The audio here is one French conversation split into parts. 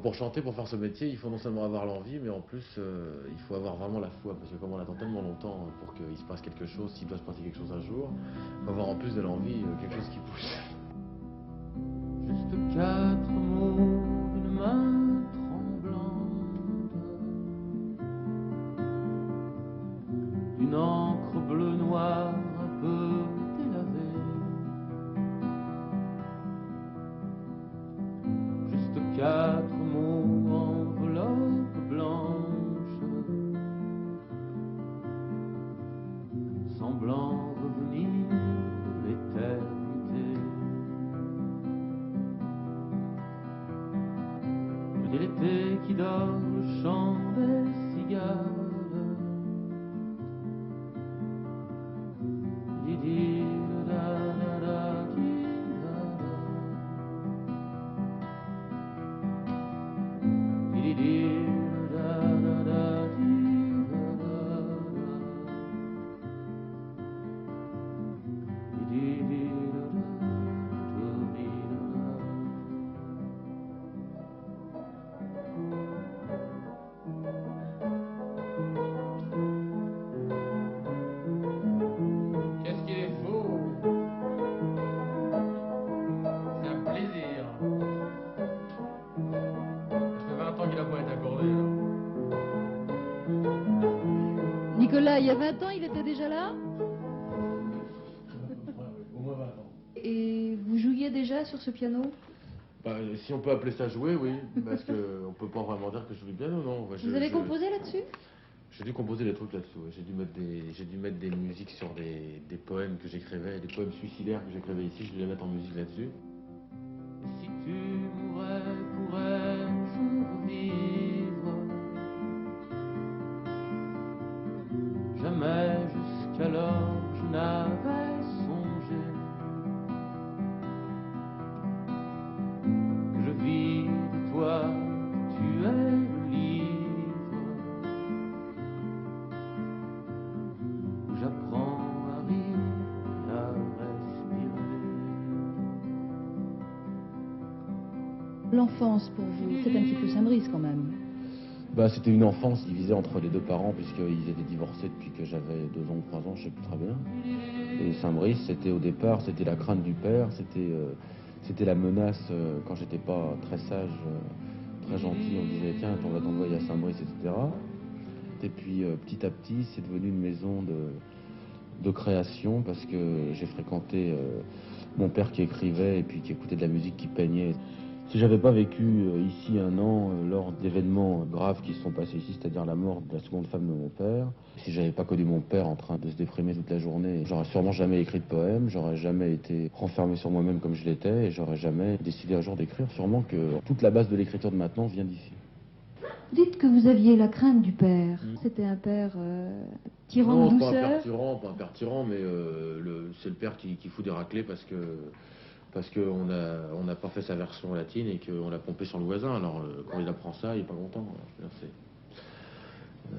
Pour chanter, pour faire ce métier, il faut non seulement avoir l'envie, mais en plus, il faut avoir vraiment la foi. Parce que comme on attend tellement longtemps pour qu'il se passe quelque chose, s'il doit se passer quelque chose un jour, il faut avoir en plus de l'envie quelque chose qui pousse. Juste 4 mots d'une main tremblante, d'une encre bleu noir un peu délavée. Juste 4 mots, enveloppe blanche, semblant revenir de l'éternité. De l'été qui dort le chant des cigares. Didi, da, da, da, di, da, da. Didi, da, da, da, di, da, da, da. Didi, da, da, da, di, da, da. Qu'est-ce qu'il est fou! C'est un plaisir. Ça fait 20 ans qu'il a pas été accordé. Nicolas, il y a 20 ans, il était déjà là? Au moins 20 ans. Et vous jouiez déjà sur ce piano? Bah, si on peut appeler ça jouer, oui. Parce qu'on peut pas vraiment dire que je joue du piano, non. Vous avez composé là-dessus? J'ai dû composer des trucs là-dessous. Ouais. J'ai dû mettre des musiques sur des poèmes que j'écrivais, des poèmes suicidaires que j'écrivais ici. Je dû les mettre en musique là-dessus. Si tu mourais, pourrais-je revivre? Jamais jusqu'alors je n'avais songé que je vis de toi, que tu es le livre où j'apprends à rire et à respirer. L'enfance pour vous, c'est un petit peu Saint-Brice quand même. Bah, c'était une enfance divisée entre les deux parents, puisqu'ils étaient divorcés depuis que j'avais 2 ans ou 3 ans, je sais plus très bien. Et Saint-Brice, c'était au départ, c'était la crainte du père, c'était la menace quand j'étais pas très sage, très gentil. On disait tiens, on va t'envoyer à Saint-Brice, etc. Et puis petit à petit, c'est devenu une maison de création, parce que j'ai fréquenté mon père qui écrivait et puis qui écoutait de la musique, qui peignait. Si j'avais pas vécu ici 1 an lors d'événements graves qui se sont passés ici, c'est-à-dire la mort de la seconde femme de mon père, si j'avais pas connu mon père en train de se déprimer toute la journée, j'aurais sûrement jamais écrit de poème, j'aurais jamais été renfermé sur moi-même comme je l'étais, et j'aurais jamais décidé un jour d'écrire. Sûrement que toute la base de l'écriture de maintenant vient d'ici. Dites que vous aviez la crainte du père. C'était un père tyran Non, de pas un douceur. pas un père tyran, mais c'est le père qui fout des raclées parce qu'on n'a pas fait sa version latine et qu'on l'a pompé sur le voisin. Alors quand il apprend ça, il est pas content. Je veux dire,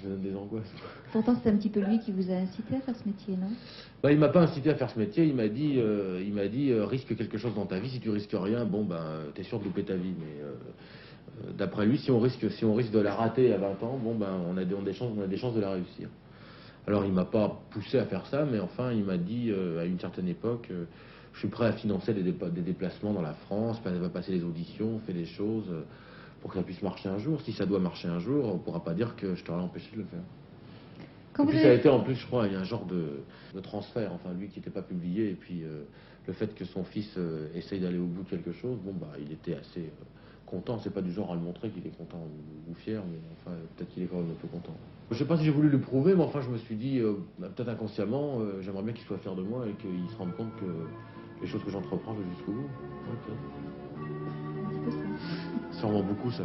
je donne des angoisses. Pourtant, c'est un petit peu lui qui vous a incité à faire ce métier, non? Bah, il m'a pas incité à faire ce métier. Il m'a dit risque quelque chose dans ta vie. Si tu risques rien, bon ben t'es sûr de louper ta vie. Mais d'après lui, si on risque de la rater à 20 ans, bon ben on a des chances de la réussir. Alors il m'a pas poussé à faire ça, mais enfin il m'a dit à une certaine époque, je suis prêt à financer des déplacements dans la France, va passer des auditions, on fait des choses pour que ça puisse marcher un jour. Si ça doit marcher un jour, on pourra pas dire que je t'aurais empêché de le faire. Quand Et vous puis ça a avez... été en plus, je crois, il y a un genre de transfert, enfin lui qui n'était pas publié, et puis le fait que son fils essaye d'aller au bout de quelque chose, bon bah il était assez content. C'est pas du genre à le montrer qu'il est content ou fier, mais enfin peut-être qu'il est quand même un peu content. Je sais pas si j'ai voulu le prouver, mais enfin je me suis dit, peut-être inconsciemment, j'aimerais bien qu'il soit fier de moi et qu'il se rende compte que les choses que j'entreprends, je vais jusqu'au bout. Un petit peu ça. Sûrement beaucoup, ça.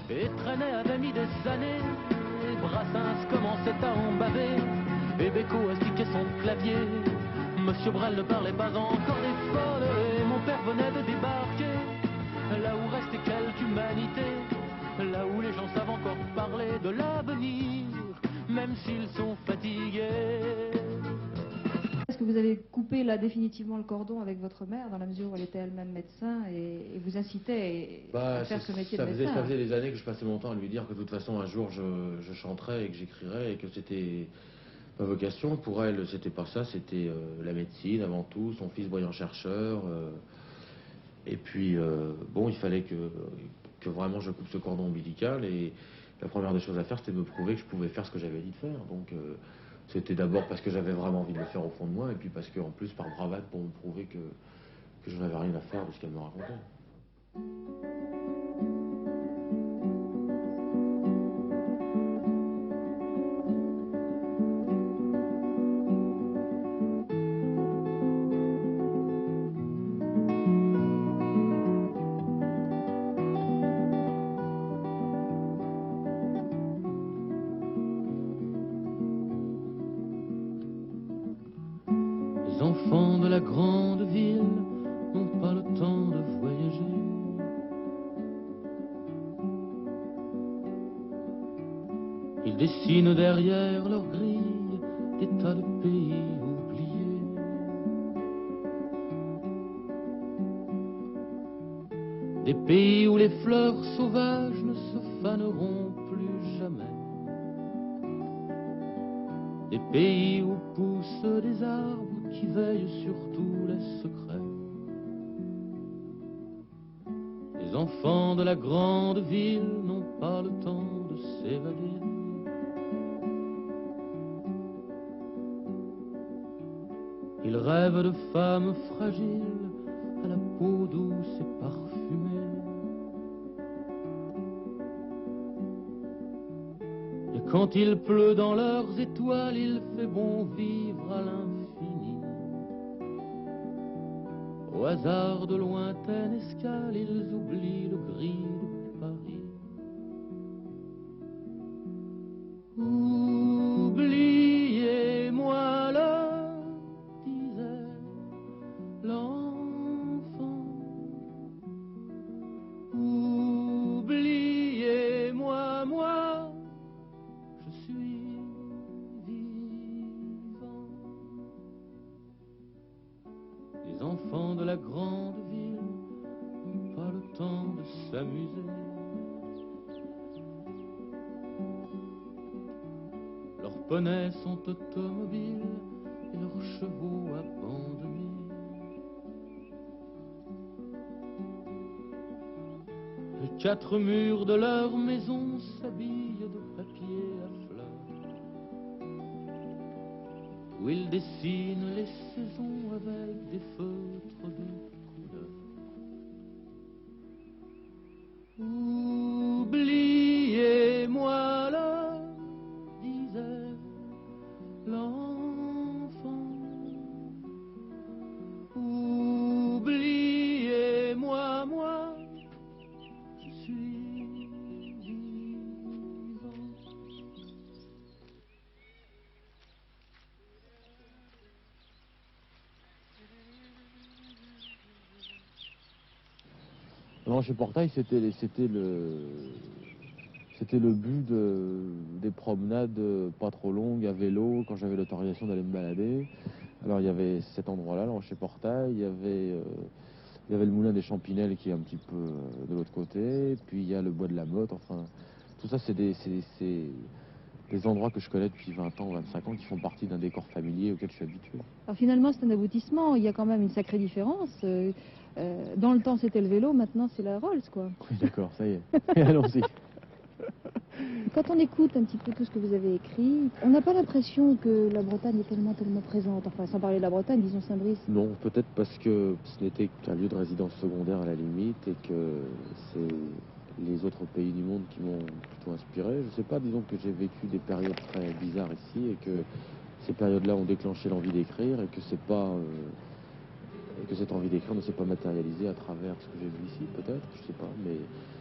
Et traînait avait mis des années, et Brassens commençait à en baver, et Beko astiquait son clavier. Monsieur Brel ne parlait pas encore des folles, et mon père venait de débarquer, là où restait quelque humanité, là où les gens savent encore parler de l'avenir, même s'ils sont fatigués. Est-ce que vous vous avez coupé là définitivement le cordon avec votre mère, dans la mesure où elle était elle-même médecin et vous incitait à faire ce métier de médecin. Ça faisait des années que je passais mon temps à lui dire que de toute façon un jour je chanterais et que j'écrirais et que c'était ma vocation. Pour elle, c'était pas ça, c'était la médecine avant tout, son fils brillant chercheur. Et puis, bon, il fallait que vraiment je coupe ce cordon ombilical. Et la première des choses à faire, c'était de me prouver que je pouvais faire ce que j'avais dit de faire. Donc, c'était d'abord parce que j'avais vraiment envie de le faire au fond de moi, et puis parce qu'en plus, par bravade, pour me prouver que je n'avais rien à faire de ce qu'elle me racontait. Les enfants de la grande ville n'ont pas le temps de voyager. Ils dessinent derrière leur grille des tas de pays oubliés. Des pays où les fleurs sauvages ne se faneront plus jamais. Des pays où poussent des arbres qui veillent sur tous les secrets. Les enfants de la grande ville n'ont pas le temps de s'évader. Ils rêvent de femmes fragiles à la peau douce et parfumée. Et quand il pleut dans leurs étoiles, il fait bon vivre à l'infini. Au hasard de lointaines escales, ils oublient le gris de Paris. Oubliez-moi là, disait l'enfant. Oubliez-moi, moi, je suis vivant. Les enfants de la grande ville n'ont pas le temps de s'amuser. Leurs poneys sont automobiles et leurs chevaux abandonnés. Les quatre murs de leur maison s'habillent de papier à fleurs, où ils dessinent les saisons avec des feutres de couleur. Oubliez-moi là, disait l'enfant. Oubliez-moi, moi, je suis vivant. Non, chez Portail, c'était le but des promenades pas trop longues à vélo quand j'avais l'autorisation d'aller me balader. Alors il y avait cet endroit-là, alors, chez Portail, il y avait le moulin des Champinelles qui est un petit peu de l'autre côté, puis il y a le bois de la Motte, enfin tout ça c'est des endroits que je connais depuis 20 ans, 25 ans, qui font partie d'un décor familier auquel je suis habitué. Alors finalement, c'est un aboutissement. Il y a quand même une sacrée différence. Dans le temps, c'était le vélo. Maintenant, c'est la Rolls, quoi. Oui, d'accord, ça y est. Allons-y. Quand on écoute un petit peu tout ce que vous avez écrit, on n'a pas l'impression que la Bretagne est tellement présente. Enfin, sans parler de la Bretagne, disons Saint-Brice. Non, peut-être parce que ce n'était qu'un lieu de résidence secondaire à la limite et que c'est les autres pays du monde qui m'ont plutôt inspiré. Je sais pas, disons que j'ai vécu des périodes très bizarres ici et que ces périodes-là ont déclenché l'envie d'écrire et que c'est pas et que cette envie d'écrire ne s'est pas matérialisée à travers ce que j'ai vu ici, peut-être, je sais pas, mais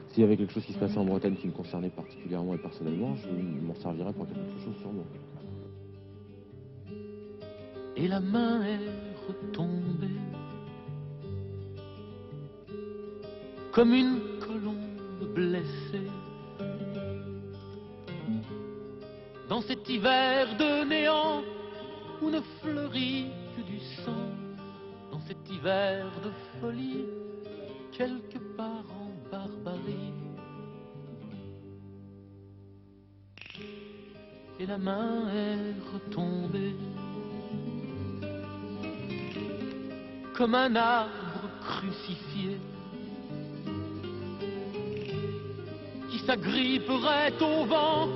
s'il y avait quelque chose qui se passait en Bretagne qui me concernait particulièrement et personnellement, je m'en servirais pour quelque chose sûrement. Et la main est retombée comme une colombe blessée dans cet hiver de néant où ne fleurit que du sang dans cet hiver de folie, quelque part en Barbarie. Et la main est retombée comme un arbre crucifié qui s'agripperait au vent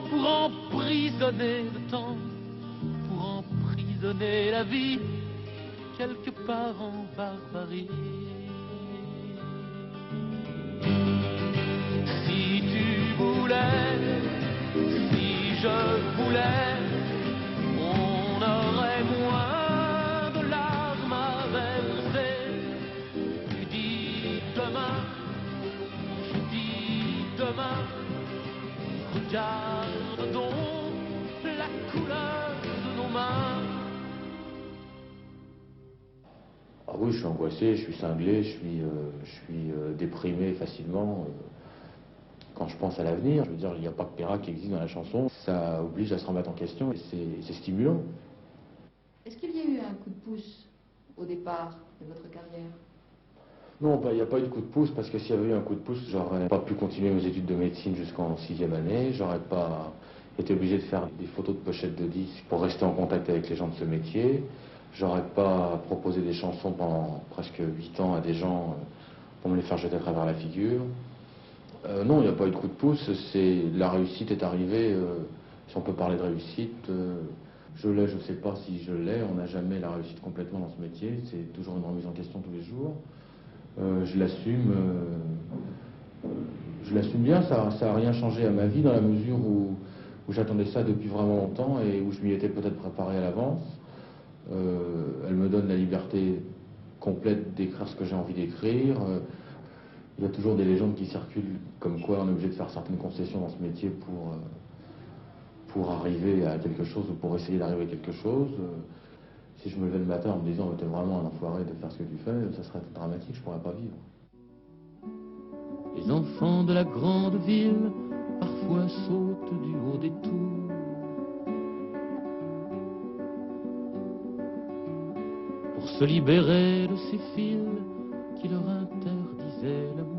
pour emprisonner le temps, pour emprisonner la vie quelque part en Barbarie. Si tu voulais, si je voulais, on aurait moins de larmes à verser. Tu dis demain, je dis demain, regarde donc la couleur de nos mains. Ah oui, je suis angoissé, je suis cinglé, je suis déprimé facilement. Quand je pense à l'avenir, je veux dire, il n'y a pas que Péra qui existe dans la chanson. Ça oblige à se remettre en question et c'est stimulant. Est-ce qu'il y a eu un coup de pouce au départ de votre carrière? Non, bah, il n'y a pas eu de coup de pouce parce que s'il y avait eu un coup de pouce, j'aurais pas pu continuer mes études de médecine jusqu'en 6e année. J'aurais pas été obligé de faire des photos de pochettes de disques pour rester en contact avec les gens de ce métier. J'aurais pas proposé des chansons pendant presque 8 ans à des gens pour me les faire jeter à travers la figure. Non, il n'y a pas eu de coup de pouce. La réussite est arrivée, si on peut parler de réussite. Je l'ai, je ne sais pas si je l'ai. On n'a jamais la réussite complètement dans ce métier. C'est toujours une remise en question tous les jours. Je l'assume bien. Ça n'a rien changé à ma vie dans la mesure où j'attendais ça depuis vraiment longtemps et où je m'y étais peut-être préparé à l'avance. Elle me donne la liberté complète d'écrire ce que j'ai envie d'écrire. Il y a toujours des légendes qui circulent comme quoi on est obligé de faire certaines concessions dans ce métier pour arriver à quelque chose ou pour essayer d'arriver à quelque chose. Si je me levais le matin en me disant t'es vraiment un enfoiré de faire ce que tu fais, ça serait dramatique, je pourrais pas vivre. Les enfants de la grande ville parfois sautent du haut des tours. Pour se libérer de ces fils qui leur interdisaient l'amour.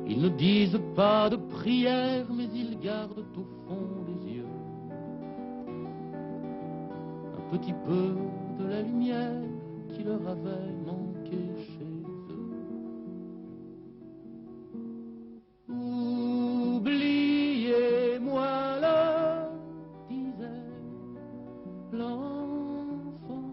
Ils ne disent pas de prière, mais ils gardent au fond des yeux un petit peu de la lumière qui leur avait manqué chez eux. Oubliez-moi, leur disait l'enfant.